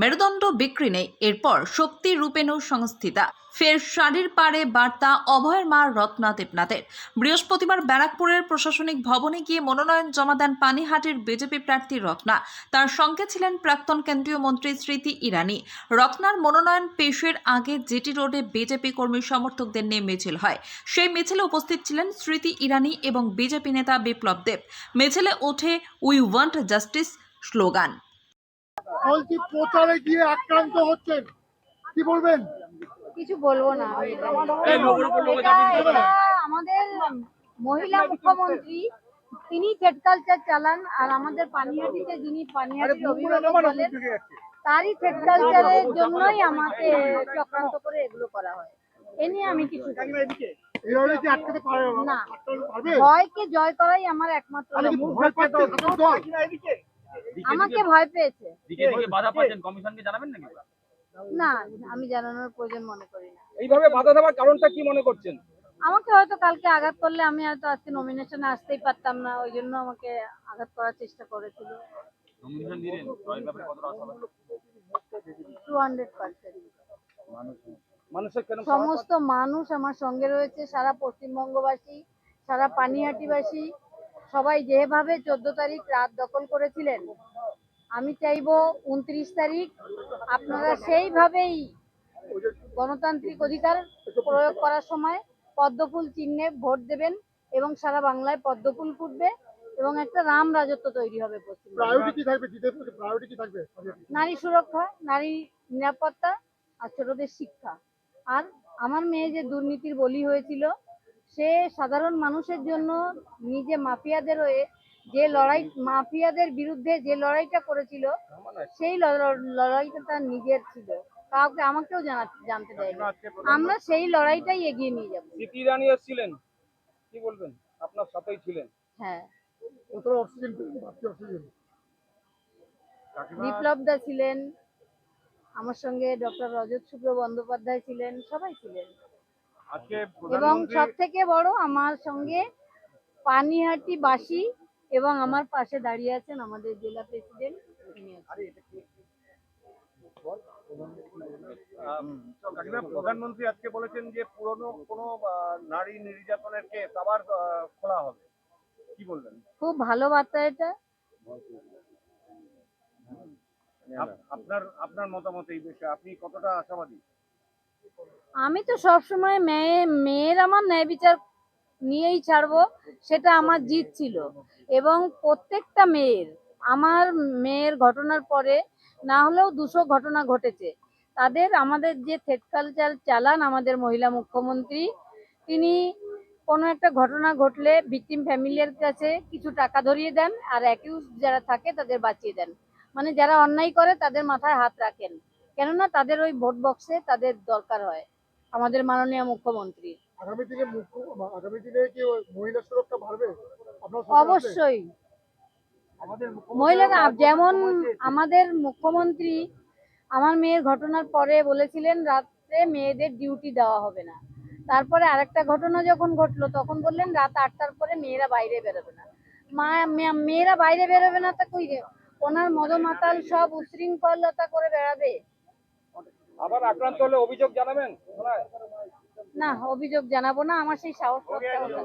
মেরুদণ্ড বিক্রি নেই, এরপর শক্তি রূপেণ সংস্থিতা। ফের শাড়ির পাড়ে বার্তা অভয়ের মা রত্না দেবনাথের। বৃহস্পতিবার ব্যারাকপুরের প্রশাসনিক ভবনে গিয়ে মনোনয়ন জমা দেন পানিহাটির বিজেপি প্রার্থী রত্না। তার সঙ্গে ছিলেন প্রাক্তন কেন্দ্রীয় মন্ত্রী স্মৃতি ইরানি। রত্নার মনোনয়ন পেশের আগে জিটি রোডে বিজেপি কর্মী সমর্থকদের নিয়ে মিছিল হয়। সেই মিছিলে উপস্থিত ছিলেন স্মৃতি ইরানি এবং বিজেপি নেতা বিপ্লব দেব। মিছিলে ওঠে উই ওয়ান্ট জাস্টিস স্লোগান। বলছি প্রচারে গিয়ে আক্রান্ত হচ্ছেন, কি বলবেন? কিছু বলবো না। এটা আমাদের মহিলা মুখ্যমন্ত্রী, তিনি থ্রেড কালচার চালান, আর আমাদের পানিহাটিতে যিনি পানিহাটির অভিভাবক বলেন, তারই থ্রেড কালচারের জন্যই আমাকে চক্রান্ত করে এগুলো করা হয়। এ নিয়ে আমি কিছু না, ভয়কে জয় করাই আমার একমাত্র। আমাকে ভয় পেয়েছে না, আমি জানানোর প্রয়োজন মনে করি না। এইভাবে বাধা দেওয়ার কারণটা কি মনে করছেন? আমাকে হয়তো কালকে আঘাত করলে আমি হয়তো আজকে নমিনেশনে আসতেই পারতাম না, ওই জন্য আমাকে আঘাত করার চেষ্টা করেছিল। 200%। সমস্ত মানুষ আমার সঙ্গে রয়েছে, সারা পশ্চিমবঙ্গবাসী, সারা পানিহাটিবাসী, সবাই যেভাবে 14 তারিখ রাত দখল করেছিলেন, আমি চাইবো 29 তারিখ আপনারা সেইভাবেই গণতান্ত্রিক অধিকার প্রয়োগ করার সময় পদ্মফুল চিহ্নে ভোট দেবেন এবং সারা বাংলায় পদ্মফুল ফুটবে এবং একটা রাম রাজত্ব তৈরি হবে পশ্চিমবঙ্গে। নারী সুরক্ষা, নারী নিরাপত্তা আর ছোটদের শিক্ষা। আর আমার মেয়ে যে দুর্নীতির বলি হয়েছিল, সে সাধারণ মানুষের জন্য নিজে মাফিয়াদের হয়ে যে লড়াই, মাফিয়াদের বিরুদ্ধে যে লড়াইটা করেছিল, সেই লড়াইটা তার নিজের ছিল, কাউকে আমাকেও জানতে দেয়নি। আমরা সেই লড়াইটাই এগিয়ে নিয়ে যাবো। স্মৃতি ইরানি এসেছিলেন, কি বলবেন? আপনার সাথেই ছিলেন। হ্যাঁ, বিপ্লব দা ছিলেন আমার সঙ্গে, ডক্টর রজত শুক্ল বন্দ্যোপাধ্যায় ছিলেন, সবাই ছিলেন। এবং সব থেকে বড়, আমার সঙ্গে পানিহাটি বাসী এবং আমার পাশে দাঁড়িয়ে আছেন আমাদের জেলা প্রেসিডেন্ট। প্রধানমন্ত্রী আজকে বলেছেন যে পুরনো কোনো নারী নির্যাতনের কেস আবার খোলা হবে, কি বলবেন? খুব ভালো বার্তা এটা। আপনার মতামত এই বিষয়ে আপনি কতটা আশাবাদী? আমি তো সবসময় মেয়ের আমার ন্যায় বিচার নিয়েই ছাড়বো, সেটা আমার জিত ছিল। এবং প্রত্যেকটা মেয়ের, আমার মেয়ের ঘটনার পরে না হলেও 200 ঘটনা ঘটেছে, তাদের আমাদের যে থ্রেড কালচার চালান আমাদের মহিলা মুখ্যমন্ত্রী, তিনি কোনো একটা ঘটনা ঘটলে ভিকটিম ফ্যামিলির কাছে কিছু টাকা ধরিয়ে দেন, আর অ্যাকিউজ যারা থাকে তাদের বাঁচিয়ে দেন। মানে যারা অন্যায় করে তাদের মাথায় হাত রাখেন, কেননা তাদের ওই ভোট বক্সে তাদের দরকার হয় আমাদের মাননীয় মুখ্যমন্ত্রী। আগামী দিনে কি মহিলা সুরক্ষা বাড়বে? অবশ্যই। মহিলারা যেমন আমাদের মুখ্যমন্ত্রী আমার মেয়ের ঘটনার পরে বলেছিলেন রাত্রে মেয়েদের ডিউটি দেওয়া হবে না, তারপরে আরেকটা ঘটনা যখন ঘটলো তখন বললেন রাত 8টার পরে মেয়েরা বাইরে বেরোবে না। মেয়েরা বাইরে বেরোবে না তা কই রে, ওনার মদমাতাল সব উশৃঙ্খলতা করে বেড়াবে। আবার আক্রান্ত হলে অভিযোগ জানাবেন? না, অভিযোগ জানাবো না, আমার সেই সাহস করতে হবে।